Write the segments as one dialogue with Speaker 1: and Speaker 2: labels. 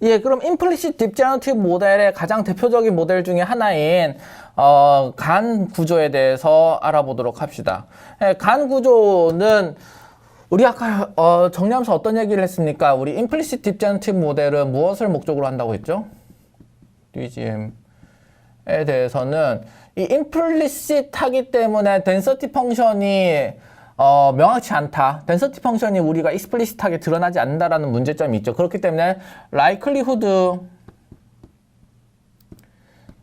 Speaker 1: 예, 그럼 implicit deep generative 모델의 가장 대표적인 모델 중에 하나인 간 구조에 대해서 알아보도록 합시다. 예, 간 구조는 우리 아까 정리하면서 어떤 얘기를 했습니까? 우리 implicit deep generative 모델은 무엇을 목적으로 한다고 했죠? DGM에 대해서는 이 implicit 하기 때문에 density 펑션이 명확치 않다. density 펑션이 우리가 explicit하게 드러나지 않는다라는 문제점이 있죠. 그렇기 때문에 likelihood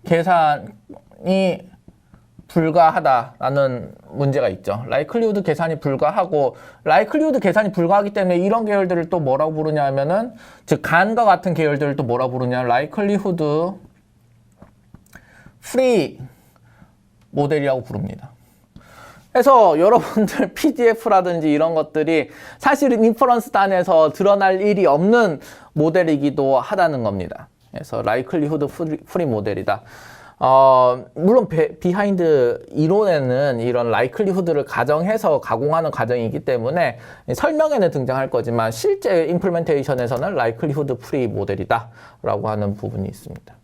Speaker 1: 계산이 불가하다라는 문제가 있죠. likelihood 계산이 불가하고 likelihood 계산이 불가하기 때문에 이런 계열들을 또 뭐라고 부르냐 하면은 즉 간과 같은 계열들을 또 뭐라고 부르냐 likelihood free 모델이라고 부릅니다. 그래서 여러분들 PDF라든지 이런 것들이 사실은 인퍼런스 단에서 드러날 일이 없는 모델이기도 하다는 겁니다. 그래서 likelihood free 모델이다. 물론 비하인드 이론에는 이런 likelihood를 가정해서 가공하는 과정이기 때문에 설명에는 등장할 거지만 실제 임플멘테이션에서는 likelihood free 모델이다 라고 하는 부분이 있습니다.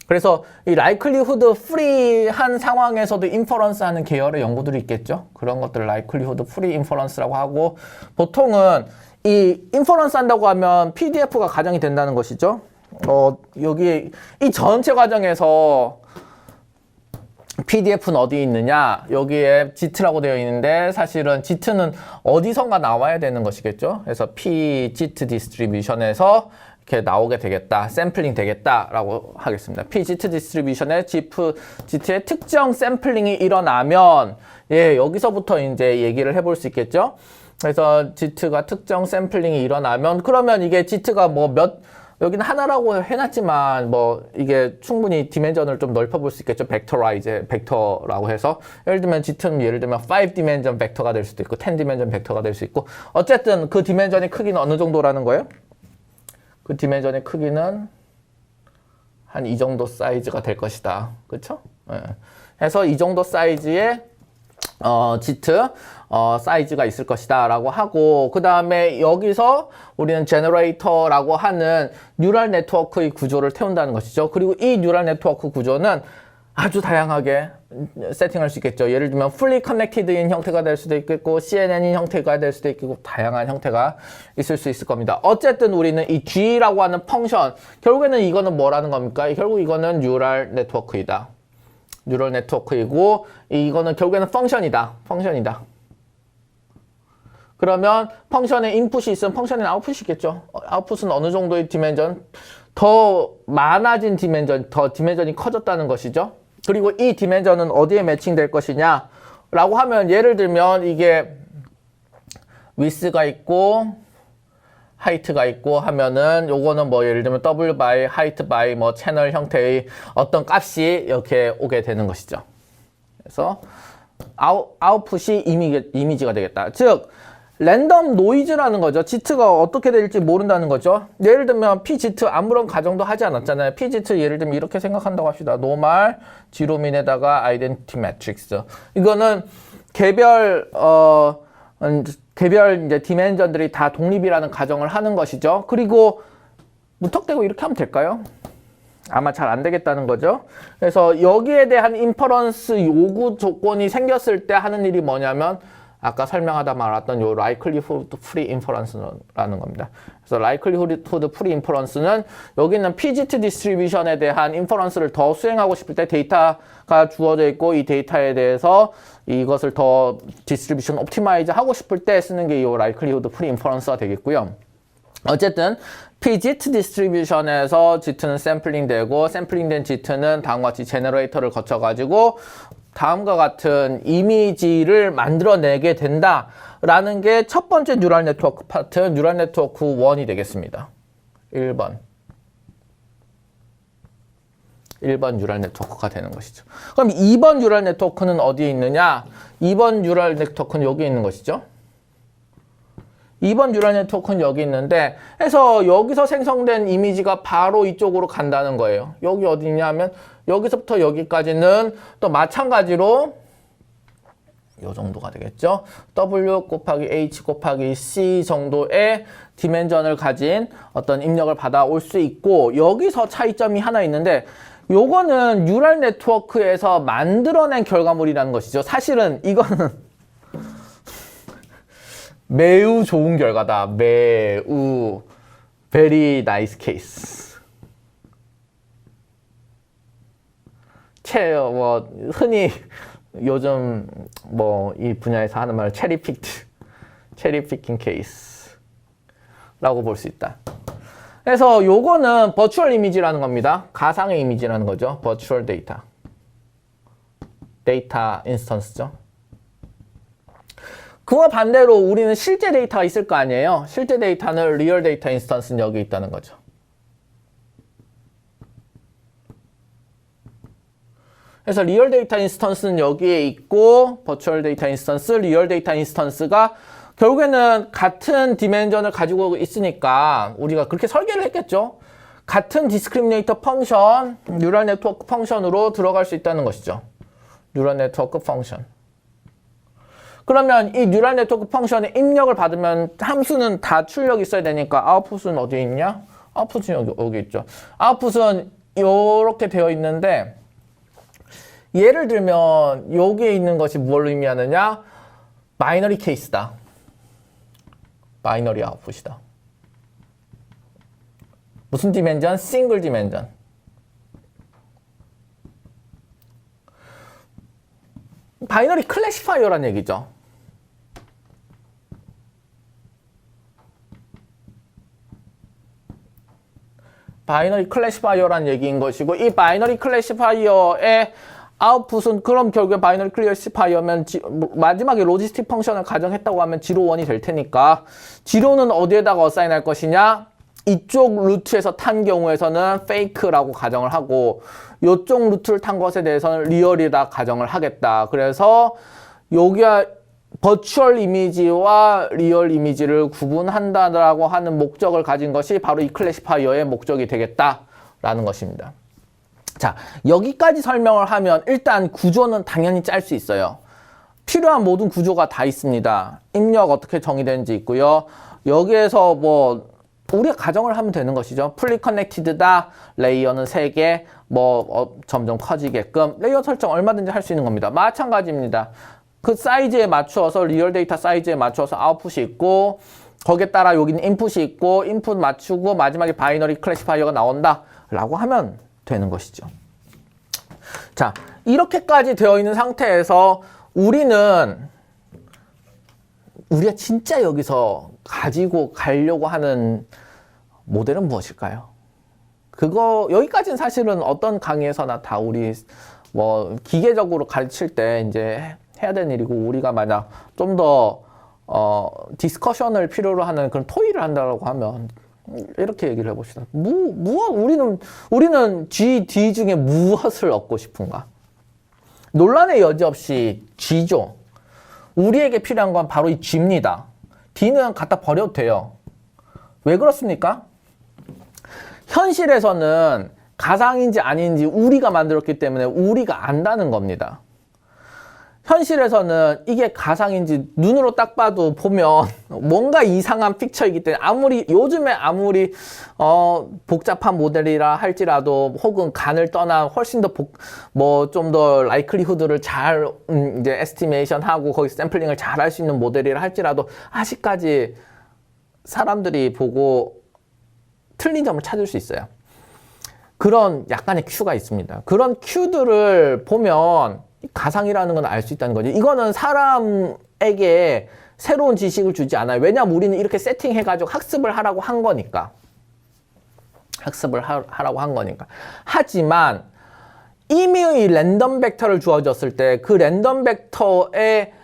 Speaker 1: 그래서 이 likelihood free한 상황에서도 inference 하는 계열의 연구들이 있겠죠. 그런 것들을 likelihood free inference라고 하고 보통은 이 inference 한다고 하면 PDF가 가정이 된다는 것이죠. 여기 이 전체 과정에서 PDF는 어디 있느냐? 여기에 JIT라고 되어 있는데 사실은 JIT는 어디선가 나와야 되는 것이겠죠. 그래서 PJIT 디스트리뷰션에서 이렇게 나오게 되겠다, 샘플링 되겠다라고 하겠습니다. PJIT 디스트리뷰션에 JIT의 특정 샘플링이 일어나면 예, 여기서부터 이제 얘기를 해볼 수 있겠죠. 그래서 JIT가 특정 샘플링이 일어나면 그러면 이게 JIT가 뭐 여기는 하나라고 해놨지만 뭐 이게 충분히 디멘전을 좀 넓혀볼 수 있겠죠. 벡터라고 해서 예를 들면 JIT는 예를 들면 5디멘전 벡터가 될 수도 있고 10디멘전 벡터가 될 수 있고 어쨌든 그 디멘전의 크기는 어느 정도라는 거예요? 그 디멘전의 크기는 한 이 정도 사이즈가 될 것이다. 그렇죠? 예. 해서 이 정도 사이즈의 JIT 사이즈가 있을 것이다 라고 하고 그 다음에 여기서 우리는 제너레이터라고 하는 뉴럴 네트워크의 구조를 태운다는 것이죠. 그리고 이 뉴럴 네트워크 구조는 아주 다양하게 세팅할 수 있겠죠. 예를 들면 fully connected인 형태가 될 수도 있겠고 CNN인 형태가 될 수도 있고 다양한 형태가 있을 수 있을 겁니다. 어쨌든 우리는 이 G라고 하는 펑션 결국에는 이거는 뭐라는 겁니까? 결국 이거는 뉴럴 네트워크이다. 뉴럴 네트워크이고 이거는 결국에는 펑션이다. 그러면 펑션에 인풋이 있으면 펑션에 아웃풋이 있겠죠. 아웃풋은 어느 정도의 디멘전, 더 많아진 디멘전, 더 디멘전이 커졌다는 것이죠. 그리고 이 디멘전은 어디에 매칭될 것이냐 라고 하면 예를 들면 이게 위스가 있고 하이트가 있고 하면은 요거는 뭐 예를 들면 W by height by 뭐 채널 형태의 어떤 값이 이렇게 오게 되는 것이죠. 그래서 아웃풋이 이미지가 되겠다. 즉 랜덤 노이즈라는 거죠. JIT가 어떻게 될지 모른다는 거죠. 예를 들면 PJIT 아무런 가정도 하지 않았잖아요. PJIT 예를 들면 이렇게 생각한다고 합시다. 노말 지로민에다가 아이덴티티 매트릭스. 이거는 개별 이제 디멘전들이 다 독립이라는 가정을 하는 것이죠. 그리고 무턱대고 이렇게 하면 될까요? 아마 잘 안 되겠다는 거죠. 그래서 여기에 대한 인퍼런스 요구 조건이 생겼을 때 하는 일이 뭐냐면 아까 설명하다 말았던 요 likelihood free inference라는 겁니다. 그래서 likelihood free inference는 여기 있는 PJIT 디스트리뷰션에 대한 인퍼런스를 더 수행하고 싶을 때 데이터가 주어져 있고 이 데이터에 대해서 이것을 더 디스트리뷰션 옵티마이즈 하고 싶을 때 쓰는 게 이 likelihood free inference가 되겠고요. 어쨌든 PJIT 디스트리뷰션에서 JIT는 샘플링 되고 샘플링된 JIT는 다음과 같이 제너레이터를 거쳐가지고 다음과 같은 이미지를 만들어내게 된다라는 게 첫 번째 뉴럴 네트워크 파트, 뉴럴 네트워크 1이 되겠습니다. 1번 뉴럴 네트워크가 되는 것이죠. 그럼 2번 뉴럴 네트워크는 어디에 있느냐? 2번 뉴럴 네트워크는 여기 있는 것이죠. 2번 뉴럴 네트워크는 여기 있는데 해서 여기서 생성된 이미지가 바로 이쪽으로 간다는 거예요. 여기 어디냐 하면 여기서부터 여기까지는 또 마찬가지로 요 정도가 되겠죠. W 곱하기 H 곱하기 C 정도의 디멘전을 가진 어떤 입력을 받아올 수 있고, 여기서 차이점이 하나 있는데, 요거는 뉴럴 네트워크에서 만들어낸 결과물이라는 것이죠. 사실은 이거는 매우 좋은 결과다. 매우 very nice case. 흔히 요즘 뭐 이 분야에서 하는 말 체리피킹 케이스라고 볼 수 있다. 그래서 요거는 버추얼 이미지라는 겁니다. 가상의 이미지라는 거죠. 버추얼 데이터 인스턴스죠. 그와 반대로 우리는 실제 데이터가 있을 거 아니에요. 실제 데이터는 리얼 데이터 인스턴스는 여기 있다는 거죠. 그래서 리얼 데이터 인스턴스는 여기에 있고, 버추얼 데이터 인스턴스, 리얼 데이터 인스턴스가 결국에는 같은 디멘전을 가지고 있으니까 우리가 그렇게 설계를 했겠죠. 같은 디스크리미네이터 펑션, 뉴럴 네트워크 펑션으로 들어갈 수 있다는 것이죠. 뉴럴 네트워크 펑션. 그러면 이 뉴럴 네트워크 펑션에 입력을 받으면 함수는 다 출력이 있어야 되니까 아웃풋은 어디에 있냐? 아웃풋은 여기 있죠. 아웃풋은 이렇게 되어 있는데, 예를 들면 여기에 있는 것이 뭘 의미하느냐? 바이너리 케이스다. 바이너리 아웃풋이다. 무슨 디멘전? 싱글 디멘전. 바이너리 클래시파이어란 얘기죠. 바이너리 클래시파이어란 얘기인 것이고, 이 바이너리 클래시파이어의 아웃풋은 그럼 결국에 바이너리 클래시파이어면 마지막에 로지스틱 펑션을 가정했다고 하면 0, 1이 될 테니까, 0는 어디에다가 어사인할 것이냐? 이쪽 루트에서 탄 경우에서는 페이크라고 가정을 하고, 이쪽 루트를 탄 것에 대해서는 리얼이다 가정을 하겠다. 그래서 여기가 버추얼 이미지와 리얼 이미지를 구분한다라고 하는 목적을 가진 것이 바로 이 클래시파이어의 목적이 되겠다라는 것입니다. 자, 여기까지 설명을 하면 일단 구조는 당연히 짤 수 있어요. 필요한 모든 구조가 다 있습니다. 입력 어떻게 정의되는지 있고요. 여기에서 뭐 우리가 가정을 하면 되는 것이죠. 풀리 커넥티드다. 레이어는 3개. 점점 커지게끔 레이어 설정 얼마든지 할 수 있는 겁니다. 마찬가지입니다. 그 사이즈에 맞추어서 리얼 데이터 사이즈에 맞추어서 아웃풋이 있고, 거기에 따라 여기는 인풋이 있고, 인풋 맞추고 마지막에 바이너리 클래시파이어가 나온다 라고 하면 되는 것이죠. 자, 이렇게까지 되어 있는 상태에서 우리가 진짜 여기서 가지고 가려고 하는 모델은 무엇일까요? 여기까지는 사실은 어떤 강의에서나 다 우리 기계적으로 가르칠 때 이제 해야 되는 일이고, 우리가 만약 좀 더 디스커션을 필요로 하는 그런 토의를 한다고 하면 이렇게 얘기를 해봅시다. 우리는 G, D 중에 무엇을 얻고 싶은가? 논란의 여지 없이 G죠. 우리에게 필요한 건 바로 이 G입니다. D는 갖다 버려도 돼요. 왜 그렇습니까? 현실에서는 가상인지 아닌지 우리가 만들었기 때문에 우리가 안다는 겁니다. 현실에서는 이게 가상인지 눈으로 딱 봐도 보면 뭔가 이상한 픽처이기 때문에 요즘에 아무리 복잡한 모델이라 할지라도, 혹은 간을 떠나 훨씬 더 좀 더 라이클리후드를 잘 이제 에스티메이션 하고 거기서 샘플링을 잘 할 수 있는 모델이라 할지라도 아직까지 사람들이 보고 틀린 점을 찾을 수 있어요. 그런 약간의 큐가 있습니다. 그런 큐들을 보면 가상이라는 건 알 수 있다는 거지. 이거는 사람에게 새로운 지식을 주지 않아요. 왜냐하면 우리는 이렇게 세팅해가지고 학습을 하라고 한 거니까. 하라고 한 거니까. 하지만 이미 랜덤 벡터를 주어졌을 때 그 랜덤 벡터에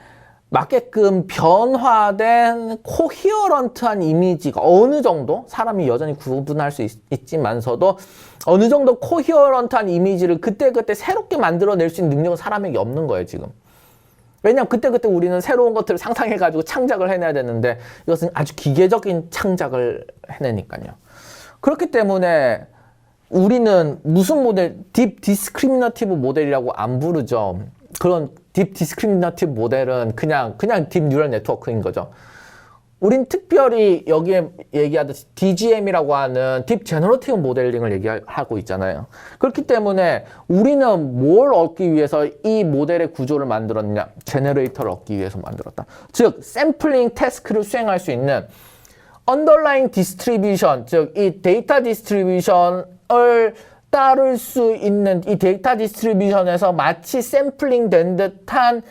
Speaker 1: 맞게끔 변화된 코히어런트한 이미지가 어느 정도, 사람이 여전히 구분할 수 있지만서도 어느 정도 코히어런트한 이미지를 그때그때 새롭게 만들어낼 수 있는 능력은 사람에게 없는 거예요, 지금. 왜냐하면 그때그때 우리는 새로운 것들을 상상해가지고 창작을 해내야 되는데, 이것은 아주 기계적인 창작을 해내니까요. 그렇기 때문에 우리는 무슨 모델, 딥 디스크리미너티브 모델이라고 안 부르죠. 그런 딥 디스크리미너티브 모델은 그냥 딥 뉴럴 네트워크인 거죠. 우린 특별히 여기에 얘기하듯이 DGM이라고 하는 딥 제너러티브 모델링을 얘기하고 있잖아요. 그렇기 때문에 우리는 뭘 얻기 위해서 이 모델의 구조를 만들었냐? 제너레이터를 얻기 위해서 만들었다. 즉, 샘플링 태스크를 수행할 수 있는 언더라잉 디스트리뷰션, 즉 이 데이터 디스트리뷰션을 따를 수 있는 이 데이터 디스트리뷰션에서 마치 샘플링 된 듯한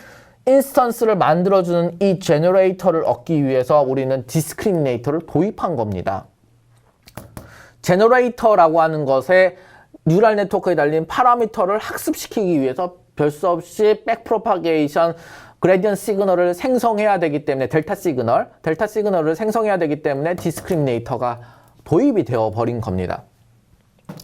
Speaker 1: 인스턴스를 만들어주는 이 제너레이터를 얻기 위해서 우리는 디스크리미네이터를 도입한 겁니다. 제너레이터라고 하는 것에 뉴럴 네트워크에 달린 파라미터를 학습시키기 위해서 별 수 없이 백프로파게이션 그레디언트 시그널을 생성해야 되기 때문에 델타 시그널을 생성해야 되기 때문에 디스크리미네이터가 도입이 되어 버린 겁니다.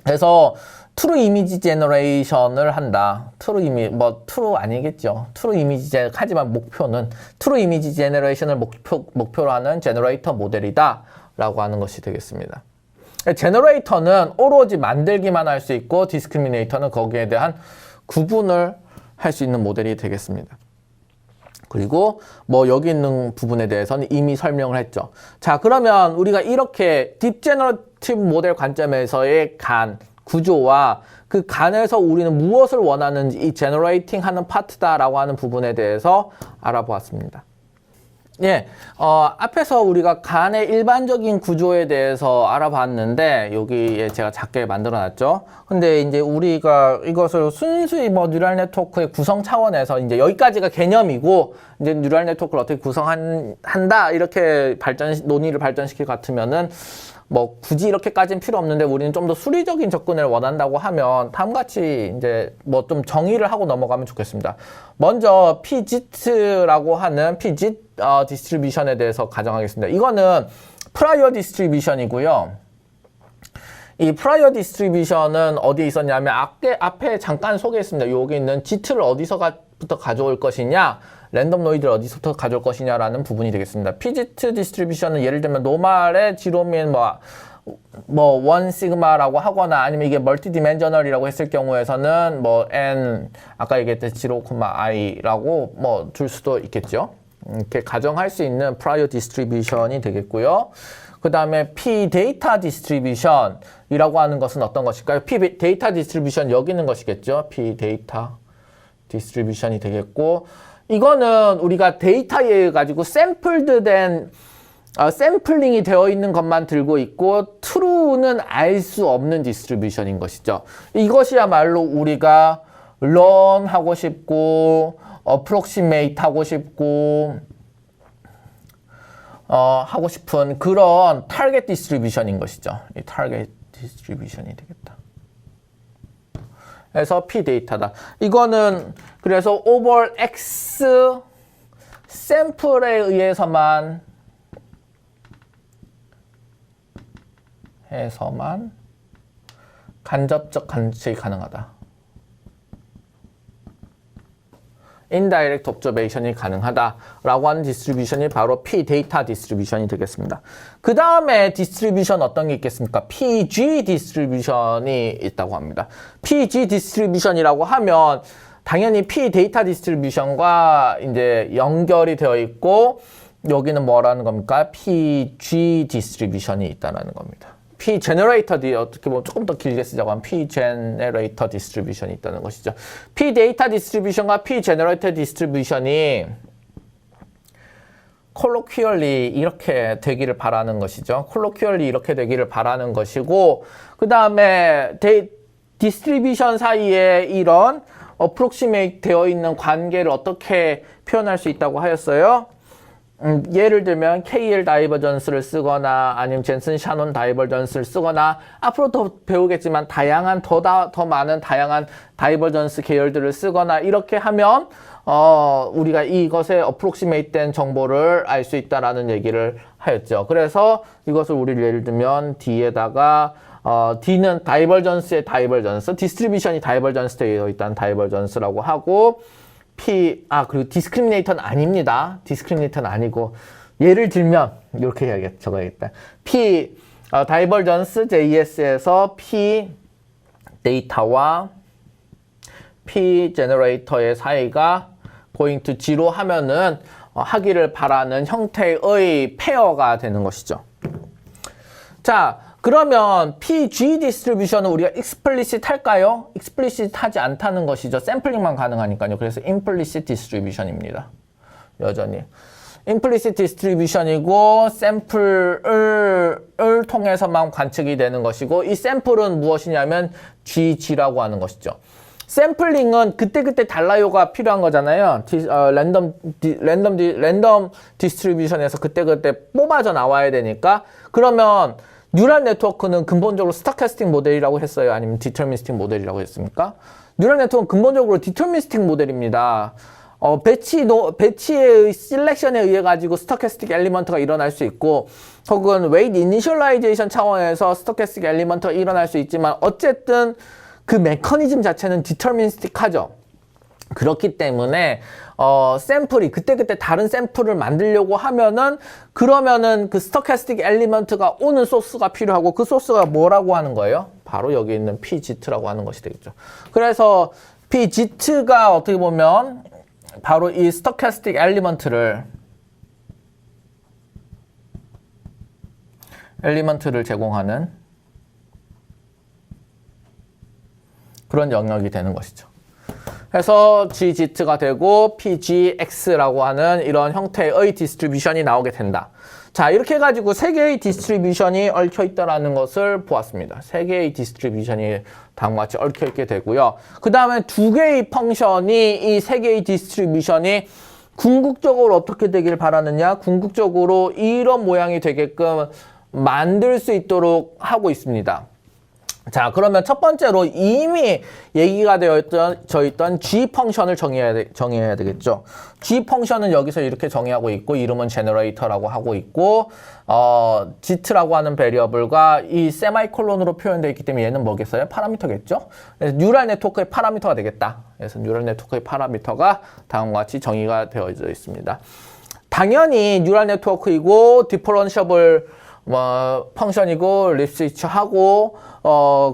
Speaker 1: 그래서 트루 이미지 제너레이션을 한다. 트루 아니겠죠. 트루 이미지 하지만 목표는 트루 이미지 제너레이션을 목표로 하는 제너레이터 모델이다 라고 하는 것이 되겠습니다. 제너레이터는 오로지 만들기만 할 수 있고 디스크리미네이터는 거기에 대한 구분을 할 수 있는 모델이 되겠습니다. 그리고 여기 있는 부분에 대해서는 이미 설명을 했죠. 자, 그러면 우리가 이렇게 딥 제너러티브 모델 관점에서의 구조와 그 간에서 우리는 무엇을 원하는지 이 제너레이팅 하는 파트다라고 하는 부분에 대해서 알아보았습니다. 예, 앞에서 우리가 간의 일반적인 구조에 대해서 알아봤는데 여기에 제가 작게 만들어놨죠. 근데 이제 우리가 이것을 순수히 뉴럴 네트워크의 구성 차원에서 이제 여기까지가 개념이고 이제 뉴럴 네트워크를 어떻게 구성한다 이렇게 논의를 발전시킬 것 같으면은 굳이 이렇게까지는 필요 없는데 우리는 좀 더 수리적인 접근을 원한다고 하면 다음같이 이제 좀 정의를 하고 넘어가면 좋겠습니다. 먼저 PGIT라고 하는 PGIT 디스트리뷰션에 대해서 가정하겠습니다. 이거는 프라이어 디스트리뷰션이고요. 이 프라이어 디스트리뷰션은 어디에 있었냐면 앞에 잠깐 소개했습니다. 여기 있는 GIT를 어디서부터 가져올 것이냐, 랜덤 노이드를 어디서부터 가져올 것이냐라는 부분이 되겠습니다. PGIT 디스트리뷰션은 예를 들면 노말의 지로민 원 시그마라고 하거나 아니면 이게 멀티 디멘저널이라고 했을 경우에서는 n 아까 얘기했듯이 0,i라고 줄 수도 있겠죠. 이렇게 가정할 수 있는 프라이어 디스트리뷰션이 되겠고요. 그 다음에 P 데이터 디스트리뷰션이라고 하는 것은 어떤 것일까요? P 데이터 디스트리뷰션 여기 있는 것이겠죠. P 데이터 디스트리뷰션이 되겠고, 이거는 우리가 데이터에 가지고 샘플링이 되어 있는 것만 들고 있고 true는 알 수 없는 디스트리뷰션인 것이죠. 이것이야말로 우리가 learn 하고 싶고 approximate 하고 싶고 하고 싶은 그런 타겟 디스트리뷰션인 것이죠. 이 타겟 디스트리뷰션이 되겠다. 그래서 P 데이터다. 이거는 그래서 over X 샘플에 의해서만 간접적 관측이 가능하다. indirect observation이 가능하다라고 하는 디스트리뷰션이 바로 P 데이터 디스트리뷰션이 되겠습니다. 그 다음에 디스트리뷰션 어떤 게 있겠습니까? PG 디스트리뷰션이 있다고 합니다. PG 디스트리뷰션이라고 하면 당연히 P 데이터 디스트리뷰션과 이제 연결이 되어 있고 여기는 뭐라는 겁니까? PG 디스트리뷰션이 있다는 겁니다. P 제너레이터 어떻게 보면 조금 더 길게 쓰자고 하면 P 제너레이터 디스트리뷰션이 있다는 것이죠. P 데이터 디스트리뷰션과 P 제너레이터 디스트리뷰션이 콜로퀴얼리 이렇게 되기를 바라는 것이죠. 콜로퀴얼리 이렇게 되기를 바라는 것이고, 그 다음에 디스트리뷰션 사이에 이런 어프록시메이트 되어 있는 관계를 어떻게 표현할 수 있다고 하였어요? 예를 들면 KL 다이버전스를 쓰거나 아니면 젠슨 샤논 다이버전스를 쓰거나 앞으로 더 배우겠지만 더 많은 다양한 다이버전스 계열들을 쓰거나 이렇게 하면 우리가 이것에 어프록시메이트 된 정보를 알 수 있다라는 얘기를 하였죠. 그래서 이것을 우리 예를 들면 D에다가 D는 다이버전스의 다이버전스, 디스트리뷰션이 다이버전스 되어 있다는 다이버전스라고 하고, 그리고 디스크리미네이터는 아닙니다. 디스크리미네이터는 아니고, 예를 들면, 이렇게 적어야겠다. 다이버전스 JS에서 P 데이터와 P 제너레이터의 사이가 going to G로 하면은 하기를 바라는 형태의 페어가 되는 것이죠. 자, 그러면 PG 디스트리뷰션은 우리가 explicit 할까요? explicit 하지 않다는 것이죠. 샘플링만 가능하니까요. 그래서 implicit distribution입니다. 여전히. implicit distribution이고 샘플을 통해서만 관측이 되는 것이고 이 샘플은 무엇이냐면 GG라고 하는 것이죠. 샘플링은 그때그때 달라요가 필요한 거잖아요. 랜덤 디스트리뷰션에서 그때그때 뽑아져 나와야 되니까. 그러면 뉴럴 네트워크는 근본적으로 스토캐스틱 모델이라고 했어요? 아니면 디터미니스틱 모델이라고 했습니까? 뉴럴 네트워크는 근본적으로 디터미니스틱 모델입니다. 배치의 셀렉션에 의해 가지고 스토캐스틱 엘리먼트가 일어날 수 있고 혹은 웨이트 이니셜라이제이션 차원에서 스토캐스틱 엘리먼트가 일어날 수 있지만 어쨌든 그 메커니즘 자체는 디터미니스틱하죠. 그렇기 때문에 샘플이 그때그때 다른 샘플을 만들려고 하면은 그러면은 그 스토캐스틱 엘리먼트가 오는 소스가 필요하고 그 소스가 뭐라고 하는 거예요? 바로 여기 있는 PGT라고 하는 것이 되겠죠. 그래서 PGT가 어떻게 보면 바로 이 스토캐스틱 엘리먼트를 제공하는 그런 영역이 되는 것이죠. 그래서 GGT가 되고 PGX라고 하는 이런 형태의 디스트리뷰션이 나오게 된다. 자, 이렇게 해가지고 세 개의 디스트리뷰션이 얽혀 있다라는 것을 보았습니다. 세 개의 디스트리뷰션이 다음과 같이 얽혀 있게 되고요. 그 다음에 두 개의 펑션이 이 세 개의 디스트리뷰션이 궁극적으로 어떻게 되길 바라느냐? 궁극적으로 이런 모양이 되게끔 만들 수 있도록 하고 있습니다. 자, 그러면 첫 번째로 이미 얘기가 되어 있던 G 펑션을 정의해야 되겠죠. G 펑션은 여기서 이렇게 정의하고 있고 이름은 제너레이터라고 하고 있고 Gt라고 하는 베리어블과 이 세마이콜론으로 표현되어 있기 때문에 얘는 뭐겠어요? 파라미터겠죠. 그래서 뉴럴 네트워크의 파라미터가 되겠다. 그래서 뉴럴 네트워크의 파라미터가 다음과 같이 정의가 되어져 있습니다. 당연히 뉴럴 네트워크이고 디퍼런셔블 펑션이고 립스위치하고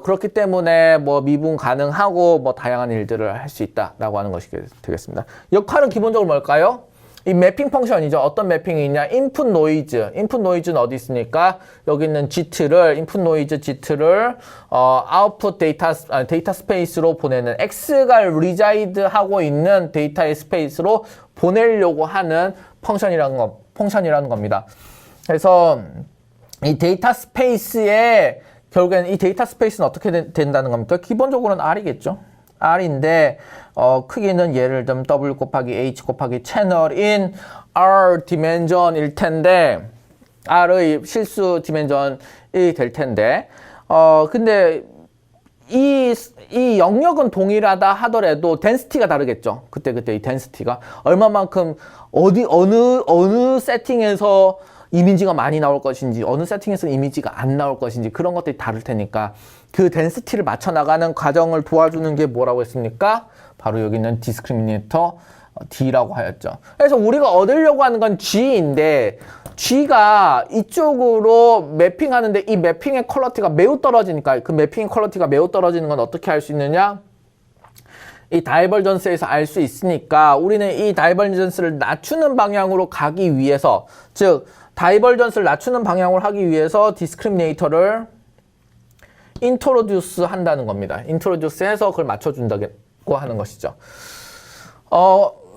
Speaker 1: 그렇기 때문에 미분 가능하고 다양한 일들을 할 수 있다라고 하는 것이 되겠습를 역할은 기본적으로 뭘까요? 이 매핑 펑션이죠. 어떤 매핑이 있냐? 인풋 노이즈. 인풋 노이즈는 어디 있습니까? 여기 있는 Gt를 인풋 노이즈 Gt를 아웃풋 데이터 스페이스로 보내는 X가 리자이드 하고 있는 데이터의 스페이스로 보내려고 하는 펑션이라는 겁니다. 그래서 이 데이터 스페이스에 결국에는 이 데이터 스페이스는 어떻게 된다는 겁니까? 기본적으로는 R이겠죠. R인데 크기는 예를 들면 W 곱하기 H 곱하기 채널인 R 디멘전일 텐데 R의 실수 디멘전이 될 텐데 근데 이 영역은 동일하다 하더라도 덴시티가 다르겠죠. 그때 이 덴시티가 얼마만큼 어느 세팅에서 이미지가 많이 나올 것인지 어느 세팅에서 이미지가 안 나올 것인지 그런 것들이 다를 테니까 그 덴시티를 맞춰 나가는 과정을 도와주는 게 뭐라고 했습니까? 바로 여기 있는 디스크리미네이터 D라고 하였죠. 그래서 우리가 얻으려고 하는 건 G인데 G가 이쪽으로 매핑하는데 이 매핑의 퀄리티가 매우 떨어지니까 그 매핑의 퀄리티가 매우 떨어지는 건 어떻게 할 수 있느냐? 이 다이버전스에서 알 수 있으니까 우리는 이 다이버전스를 낮추는 방향으로 가기 위해서 즉 다이버전스를 낮추는 방향으로 하기 위해서 디스크리미네이터를 인트로듀스 한다는 겁니다. 인트로듀스 해서 그걸 맞춰준다고 하는 것이죠.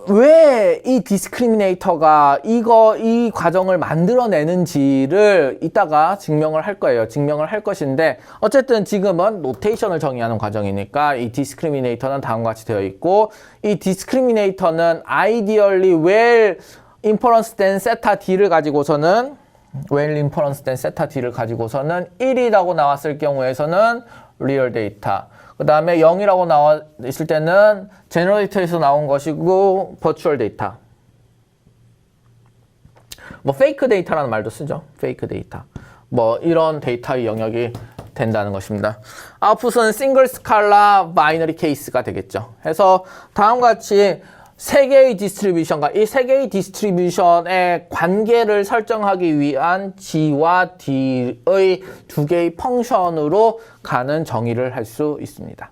Speaker 1: 왜 이 디스크리미네이터가 이 과정을 만들어내는지를 이따가 증명을 할 거예요. 증명을 할 것인데 어쨌든 지금은 노테이션을 정의하는 과정이니까 이 디스크리미네이터는 다음과 같이 되어 있고 이 디스크리미네이터는 ideally well inference 된 세타 D를 가지고서는 well inference 된 세타 D를 가지고서는 1이라고 나왔을 경우에서는 real data 그 다음에 0이라고 나와 있을 때는 제너레이터에서 나온 것이고 버추얼 데이터 페이크 데이터라는 말도 쓰죠. 페이크 데이터 이런 데이터의 영역이 된다는 것입니다. 아웃풋은 싱글 스칼라 바이너리 케이스가 되겠죠. 그래서 다음과 같이 세 개의 디스트리뷰션과 이 세 개의 디스트리뷰션의 관계를 설정하기 위한 G와 D의 두 개의 펑션으로 가는 정의를 할 수 있습니다.